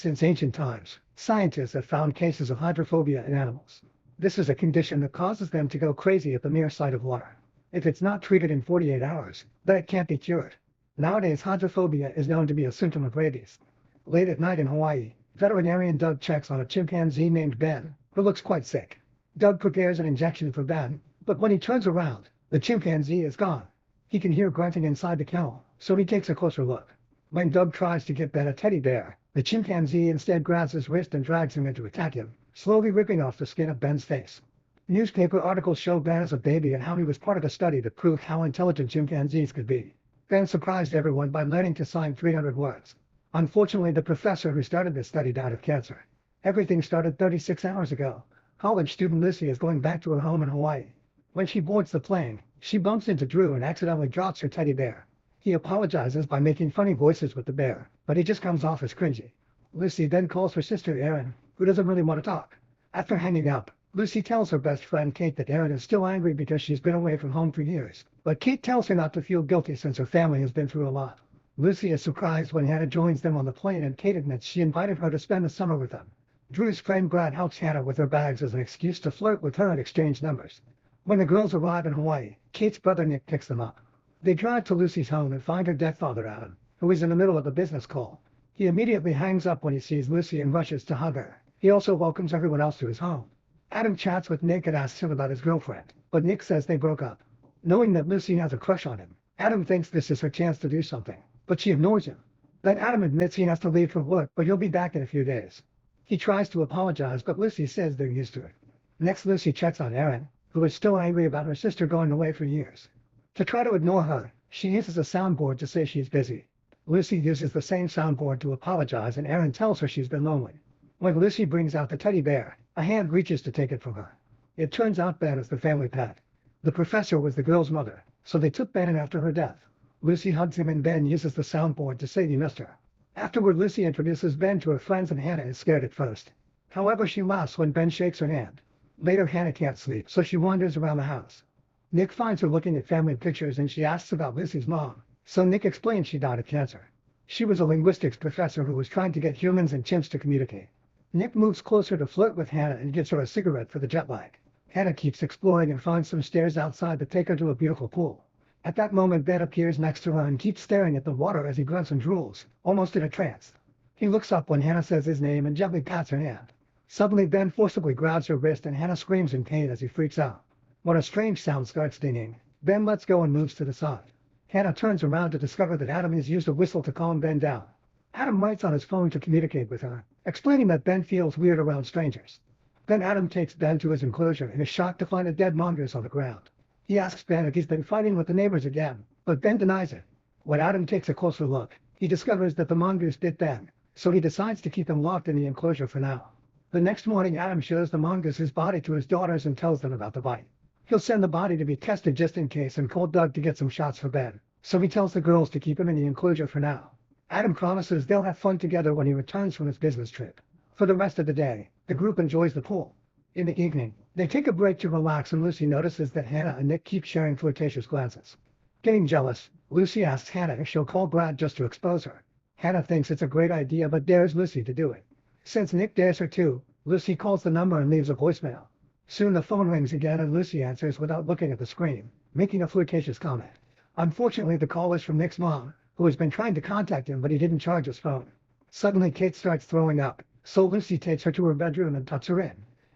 Since ancient times, scientists have found cases of hydrophobia in animals. This is a condition that causes them to go crazy at the mere sight of water. If it's not treated in 48 hours, then it can't be cured. Nowadays, hydrophobia is known to be a symptom of rabies. Late at night in Hawaii, veterinarian Doug checks on a chimpanzee named Ben, who looks quite sick. Doug prepares an injection for Ben, but when he turns around, the chimpanzee is gone. He can hear grunting inside the kennel, so he takes a closer look. When Doug tries to get Ben a teddy bear, the chimpanzee instead grabs his wrist and drags him in to attack him, slowly ripping off the skin of Ben's face. Newspaper articles show Ben as a baby and how he was part of a study that proved how intelligent chimpanzees could be. Ben surprised everyone by learning to sign 300 words. Unfortunately, the professor who started this study died of cancer. Everything started 36 hours ago. College student Lucy is going back to her home in Hawaii. When she boards the plane, she bumps into Drew and accidentally drops her teddy bear. He apologizes by making funny voices with the bear, but he just comes off as cringy. Lucy then calls her sister Erin, who doesn't really want to talk. After hanging up, Lucy tells her best friend Kate that Erin is still angry because she's been away from home for years, but Kate tells her not to feel guilty since her family has been through a lot. Lucy is surprised when Hannah joins them on the plane, and Kate admits she invited her to spend the summer with them. Drew's friend Brad helps Hannah with her bags as an excuse to flirt with her and exchange numbers. When the girls arrive in Hawaii, Kate's brother Nick picks them up. They drive to Lucy's home and find her dead father Adam, who is in the middle of a business call. He immediately hangs up when he sees Lucy and rushes to hug her. He also welcomes everyone else to his home. Adam chats with Nick and asks him about his girlfriend, but Nick says they broke up. Knowing that Lucy has a crush on him, Adam thinks this is her chance to do something, but she ignores him. Then Adam admits he has to leave for work, but he'll be back in a few days. He tries to apologize, but Lucy says they're used to it. Next, Lucy checks on Erin, who is still angry about her sister going away for years. To try to ignore her, she uses a soundboard to say she's busy. Lucy uses the same soundboard to apologize, and Erin tells her she's been lonely. When Lucy brings out the teddy bear, a hand reaches to take it from her. It turns out Ben is the family pet. The professor was the girl's mother, so they took Ben in after her death. Lucy hugs him and Ben uses the soundboard to say he missed her. Afterward, Lucy introduces Ben to her friends and Hannah is scared at first. However, she laughs when Ben shakes her hand. Later, Hannah can't sleep, so she wanders around the house. Nick finds her looking at family pictures and she asks about Lucy's mom, so Nick explains she died of cancer. She was a linguistics professor who was trying to get humans and chimps to communicate. Nick moves closer to flirt with Hannah and gives her a cigarette for the jet lag. Hannah keeps exploring and finds some stairs outside that take her to a beautiful pool. At that moment, Ben appears next to her and keeps staring at the water as he grunts and drools, almost in a trance. He looks up when Hannah says his name and gently pats her hand. Suddenly, Ben forcibly grabs her wrist and Hannah screams in pain as he freaks out. When a strange sound starts dinging, Ben lets go and moves to the side. Hannah turns around to discover that Adam has used a whistle to calm Ben down. Adam writes on his phone to communicate with her, explaining that Ben feels weird around strangers. Then Adam takes Ben to his enclosure and is shocked to find a dead mongoose on the ground. He asks Ben if he's been fighting with the neighbors again, but Ben denies it. When Adam takes a closer look, he discovers that the mongoose bit Ben, so he decides to keep him locked in the enclosure for now. The next morning, Adam shows the mongoose's body to his daughters and tells them about the bite. He'll send the body to be tested just in case and call Doug to get some shots for Ben, so he tells the girls to keep him in the enclosure for now. Adam promises they'll have fun together when he returns from his business trip. For the rest of the day, the group enjoys the pool. In the evening, they take a break to relax and Lucy notices that Hannah and Nick keep sharing flirtatious glances. Getting jealous, Lucy asks Hannah if she'll call Brad just to expose her. Hannah thinks it's a great idea but dares Lucy to do it. Since Nick dares her too, Lucy calls the number and leaves a voicemail. Soon the phone rings again and Lucy answers without looking at the screen, making a flirtatious comment. Unfortunately, the call is from Nick's mom, who has been trying to contact him but he didn't charge his phone. Suddenly, Kate starts throwing up, so Lucy takes her to her bedroom and tucks her in.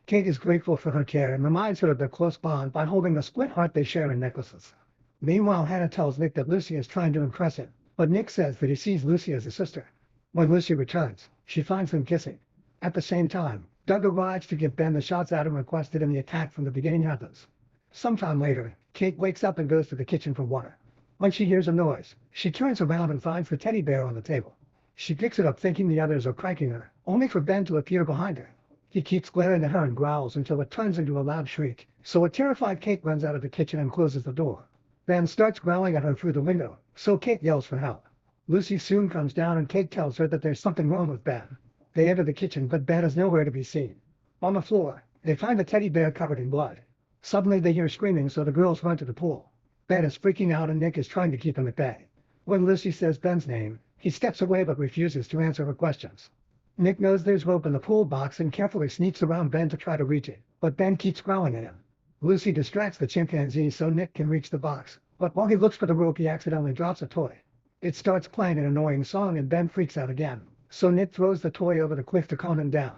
Kate is grateful for her care and reminds her of their close bond by holding the split heart they share in necklaces. Meanwhile, Hannah tells Nick that Lucy is trying to impress him, but Nick says that he sees Lucy as a sister. When Lucy returns, she finds them kissing. At the same time, Doug arrives to give Ben the shots Adam requested and the attack from the beginning happens. Sometime later, Kate wakes up and goes to the kitchen for water. When she hears a noise, she turns around and finds the teddy bear on the table. She picks it up thinking the others are pranking her, only for Ben to appear behind her. He keeps glaring at her and growls until it turns into a loud shriek, so a terrified Kate runs out of the kitchen and closes the door. Ben starts growling at her through the window, so Kate yells for help. Lucy soon comes down and Kate tells her that there's something wrong with Ben. They enter the kitchen, but Ben is nowhere to be seen. On the floor, they find the teddy bear covered in blood. Suddenly they hear screaming, so the girls run to the pool. Ben is freaking out and Nick is trying to keep him at bay. When Lucy says Ben's name, he steps away but refuses to answer her questions. Nick knows there's rope in the pool box and carefully sneaks around Ben to try to reach it, but Ben keeps growling at him. Lucy distracts the chimpanzee so Nick can reach the box, but while he looks for the rope he accidentally drops a toy. It starts playing an annoying song and Ben freaks out again, so Nick throws the toy over the cliff to calm him down.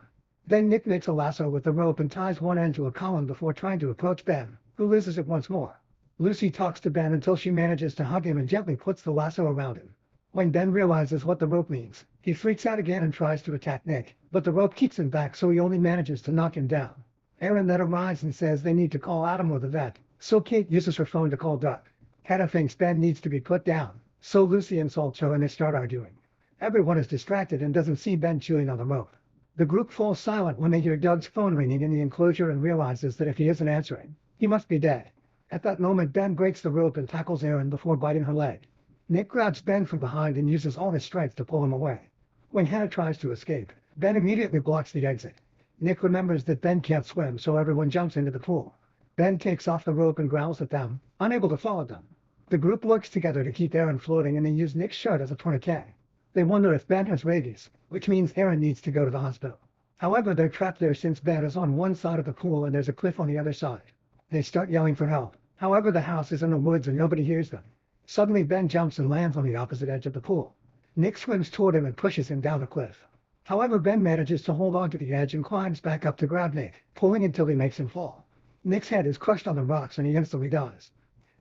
Then Nick makes a lasso with the rope and ties one end to a column before trying to approach Ben, who loses it once more. Lucy talks to Ben until she manages to hug him and gently puts the lasso around him. When Ben realizes what the rope means, he freaks out again and tries to attack Nick, but the rope keeps him back so he only manages to knock him down. Aaron then arrives and says they need to call Adam or the vet, so Kate uses her phone to call Doug. Hannah thinks Ben needs to be put down, so Lucy insults her and they start arguing. Everyone is distracted and doesn't see Ben chewing on the rope. The group falls silent when they hear Doug's phone ringing in the enclosure and realizes that if he isn't answering, he must be dead. At that moment Ben breaks the rope and tackles Aaron before biting her leg. Nick grabs Ben from behind and uses all his strength to pull him away. When Hannah tries to escape, Ben immediately blocks the exit. Nick remembers that Ben can't swim, so everyone jumps into the pool. Ben takes off the rope and growls at them, unable to follow them. The group works together to keep Aaron floating and they use Nick's shirt as a tourniquet. They wonder if Ben has rabies, which means Aaron needs to go to the hospital. However, they're trapped there since Ben is on one side of the pool and there's a cliff on the other side. They start yelling for help. However, the house is in the woods and nobody hears them. Suddenly Ben jumps and lands on the opposite edge of the pool. Nick swims toward him and pushes him down the cliff. However, Ben manages to hold on to the edge and climbs back up to grab Nick, pulling until he makes him fall. Nick's head is crushed on the rocks and he instantly dies.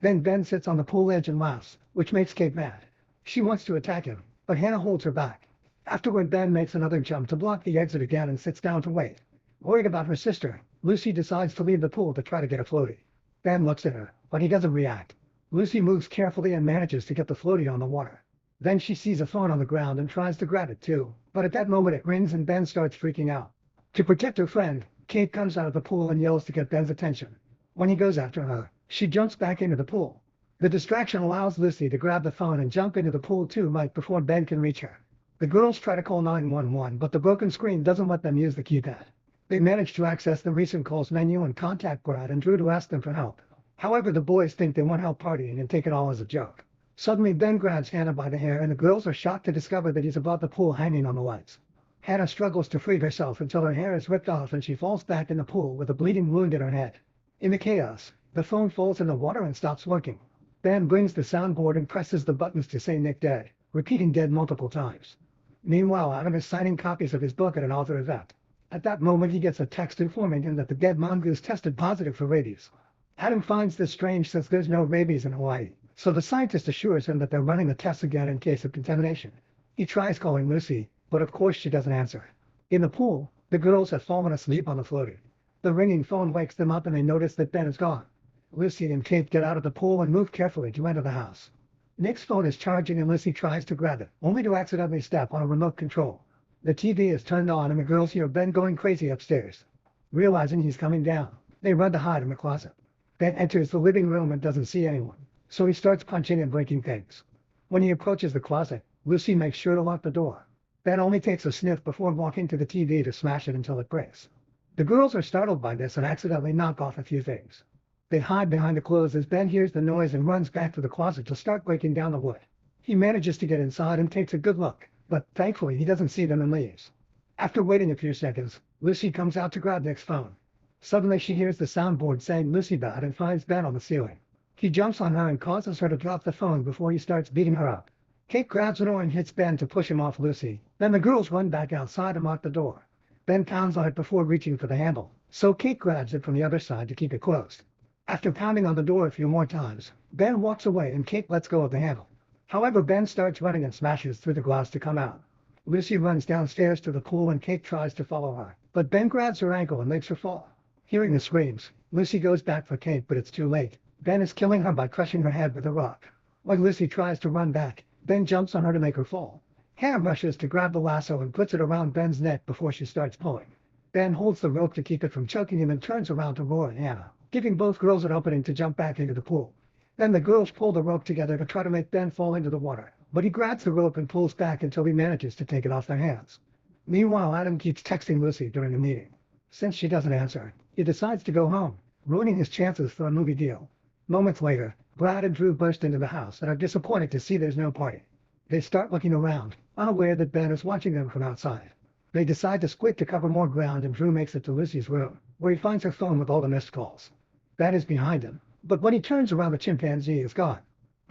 Then Ben sits on the pool edge and laughs, which makes Kate mad. She wants to attack him, but Hannah holds her back. Afterward, Ben makes another jump to block the exit again and sits down to wait. Worried about her sister, Lucy decides to leave the pool to try to get a floaty. Ben looks at her, but he doesn't react. Lucy moves carefully and manages to get the floaty on the water. Then she sees a phone on the ground and tries to grab it too, but at that moment it rings and Ben starts freaking out. To protect her friend, Kate comes out of the pool and yells to get Ben's attention. When he goes after her, she jumps back into the pool. The distraction allows Lucy to grab the phone and jump into the pool too right before Ben can reach her. The girls try to call 911, but the broken screen doesn't let them use the keypad. They manage to access the recent calls menu and contact Brad and Drew to ask them for help. However, the boys think they want help partying and take it all as a joke. Suddenly, Ben grabs Hannah by the hair and the girls are shocked to discover that he's above the pool hanging on the lights. Hannah struggles to free herself until her hair is ripped off and she falls back in the pool with a bleeding wound in her head. In the chaos, the phone falls in the water and stops working. Ben brings the soundboard and presses the buttons to say Nick dead, repeating dead multiple times. Meanwhile, Adam is signing copies of his book at an author event. At that moment, he gets a text informing him that the dead mongoose tested positive for rabies. Adam finds this strange since there's no rabies in Hawaii, so the scientist assures him that they're running the tests again in case of contamination. He tries calling Lucy, but of course she doesn't answer. In the pool, the girls have fallen asleep on the floaty. The ringing phone wakes them up and they notice that Ben is gone. Lucy and Kate get out of the pool and move carefully to enter the house. Nick's phone is charging and Lucy tries to grab it, only to accidentally step on a remote control. The TV is turned on and the girls hear Ben going crazy upstairs. Realizing he's coming down, they run to hide in the closet. Ben enters the living room and doesn't see anyone, so he starts punching and breaking things. When he approaches the closet, Lucy makes sure to lock the door. Ben only takes a sniff before walking to the TV to smash it until it breaks. The girls are startled by this and accidentally knock off a few things. They hide behind the clothes as Ben hears the noise and runs back to the closet to start breaking down the wood. He manages to get inside and takes a good look, but thankfully he doesn't see them and leaves. After waiting a few seconds, Lucy comes out to grab Nick's phone. Suddenly she hears the soundboard saying Lucy bad and finds Ben on the ceiling. He jumps on her and causes her to drop the phone before he starts beating her up. Kate grabs an oar and hits Ben to push him off Lucy. Then the girls run back outside and lock the door. Ben pounds on it before reaching for the handle, so Kate grabs it from the other side to keep it closed. After pounding on the door a few more times, Ben walks away and Kate lets go of the handle. However, Ben starts running and smashes through the glass to come out. Lucy runs downstairs to the pool and Kate tries to follow her, but Ben grabs her ankle and makes her fall. Hearing the screams, Lucy goes back for Kate, but it's too late. Ben is killing her by crushing her head with a rock. When Lucy tries to run back, Ben jumps on her to make her fall. Hannah rushes to grab the lasso and puts it around Ben's neck before she starts pulling. Ben holds the rope to keep it from choking him and turns around to roar at Hannah, giving both girls an opening to jump back into the pool. Then the girls pull the rope together to try to make Ben fall into the water, but he grabs the rope and pulls back until he manages to take it off their hands. Meanwhile, Adam keeps texting Lucy during the meeting. Since she doesn't answer, he decides to go home, ruining his chances for a movie deal. Moments later, Brad and Drew burst into the house and are disappointed to see there's no party. They start looking around, unaware that Ben is watching them from outside. They decide to split to cover more ground, and Drew makes it to Lucy's room, where he finds her phone with all the missed calls. Ben is behind him, but when he turns around, the chimpanzee is gone.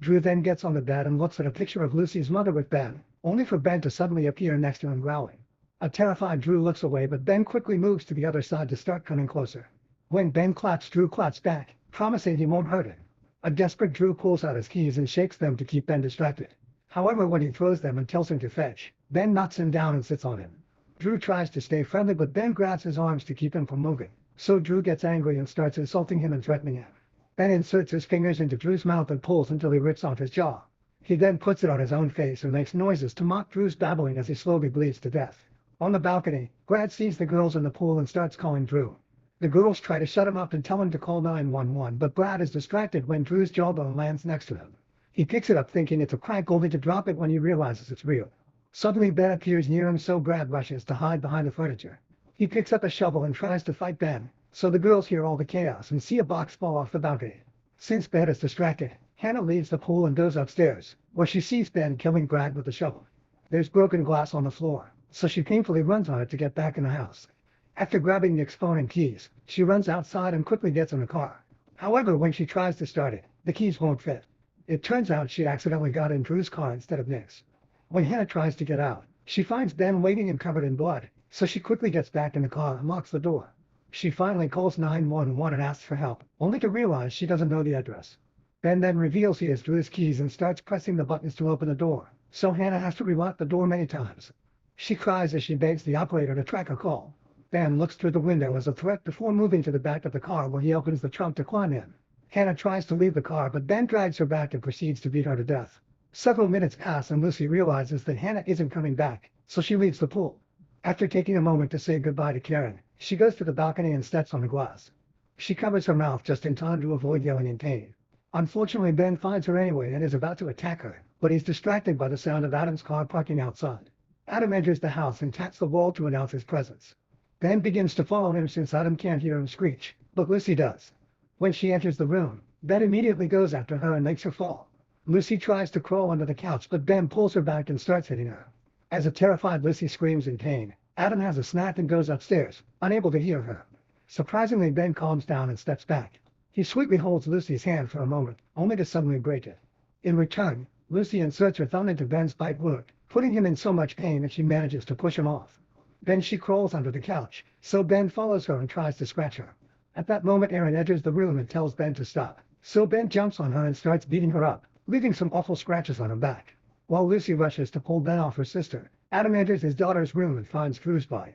Drew then gets on the bed and looks at a picture of Lucy's mother with Ben, only for Ben to suddenly appear next to him growling. A terrified Drew looks away, but Ben quickly moves to the other side to start coming closer. When Ben claps, Drew claps back, promising he won't hurt him. A desperate Drew pulls out his keys and shakes them to keep Ben distracted. However, when he throws them and tells him to fetch, Ben knocks him down and sits on him. Drew tries to stay friendly, but Ben grabs his arms to keep him from moving. So Drew gets angry and starts insulting him and threatening him. Ben inserts his fingers into Drew's mouth and pulls until he rips off his jaw. He then puts it on his own face and makes noises to mock Drew's babbling as he slowly bleeds to death. On the balcony, Brad sees the girls in the pool and starts calling Drew. The girls try to shut him up and tell him to call 911, but Brad is distracted when Drew's jawbone lands next to him. He picks it up thinking it's a prank, only to drop it when he realizes it's real. Suddenly Ben appears near him, so Brad rushes to hide behind the furniture. He picks up a shovel and tries to fight Ben, so the girls hear all the chaos and see a box fall off the balcony. Since Ben is distracted, Hannah leaves the pool and goes upstairs, where she sees Ben killing Brad with the shovel. There's broken glass on the floor, so she painfully runs on it to get back in the house. After grabbing Nick's phone and keys, she runs outside and quickly gets in the car. However, when she tries to start it, the keys won't fit. It turns out she accidentally got in Drew's car instead of Nick's. When Hannah tries to get out, she finds Ben waiting and covered in blood, so she quickly gets back in the car and locks the door. She finally calls 911 and asks for help, only to realize she doesn't know the address. Ben then reveals he has Drew's keys and starts pressing the buttons to open the door, so Hannah has to relock the door many times. She cries as she begs the operator to track a call. Ben looks through the window as a threat before moving to the back of the car, where he opens the trunk to climb in. Hannah tries to leave the car, but Ben drags her back and proceeds to beat her to death. Several minutes pass and Lucy realizes that Hannah isn't coming back, so she leaves the pool. After taking a moment to say goodbye to Karen, she goes to the balcony and steps on the glass. She covers her mouth just in time to avoid yelling in pain. Unfortunately, Ben finds her anyway and is about to attack her, but he's distracted by the sound of Adam's car parking outside. Adam enters the house and taps the wall to announce his presence. Ben begins to follow him since Adam can't hear him screech, but Lucy does. When she enters the room, Ben immediately goes after her and makes her fall. Lucy tries to crawl under the couch, but Ben pulls her back and starts hitting her. As a terrified Lucy screams in pain, Adam has a snack and goes upstairs, unable to hear her. Surprisingly, Ben calms down and steps back. He sweetly holds Lucy's hand for a moment, only to suddenly break it. In return, Lucy inserts her thumb into Ben's bite wound, putting him in so much pain that she manages to push him off. Then she crawls under the couch, so Ben follows her and tries to scratch her. At that moment, Erin enters the room and tells Ben to stop, so Ben jumps on her and starts beating her up, leaving some awful scratches on her back. While Lucy rushes to pull Ben off her sister, Adam enters his daughter's room and finds Drew's body.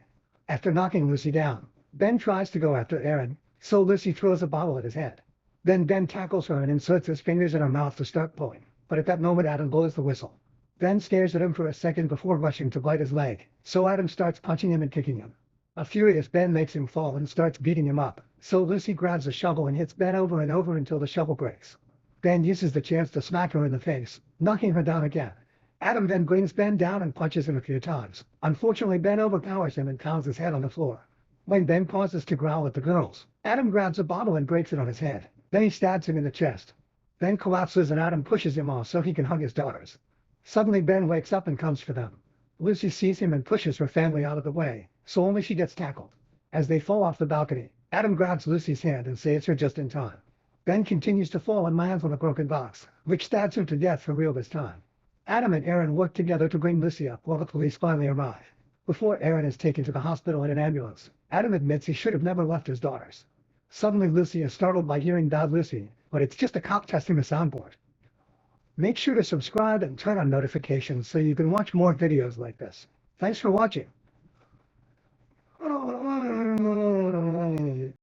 After knocking Lucy down, Ben tries to go after Erin, so Lucy throws a bottle at his head. Then Ben tackles her and inserts his fingers in her mouth to start pulling, but at that moment Adam blows the whistle. Ben stares at him for a second before rushing to bite his leg, so Adam starts punching him and kicking him. A furious Ben makes him fall and starts beating him up, so Lucy grabs a shovel and hits Ben over and over until the shovel breaks. Ben uses the chance to smack her in the face, knocking her down again. Adam then brings Ben down and punches him a few times. Unfortunately, Ben overpowers him and pounds his head on the floor. When Ben pauses to growl at the girls, Adam grabs a bottle and breaks it on his head. Then he stabs him in the chest. Ben collapses and Adam pushes him off so he can hug his daughters. Suddenly, Ben wakes up and comes for them. Lucy sees him and pushes her family out of the way, so only she gets tackled. As they fall off the balcony, Adam grabs Lucy's hand and saves her just in time. Ben continues to fall and lands on a broken box, which stabs him to death for real this time. Adam and Erin work together to bring Lucy up while the police finally arrive. Before Erin is taken to the hospital in an ambulance, Adam admits he should have never left his daughters. Suddenly, Lucy is startled by hearing "Bad Lucy," but it's just a cop testing the soundboard. Make sure to subscribe and turn on notifications so you can watch more videos like this. Thanks for watching.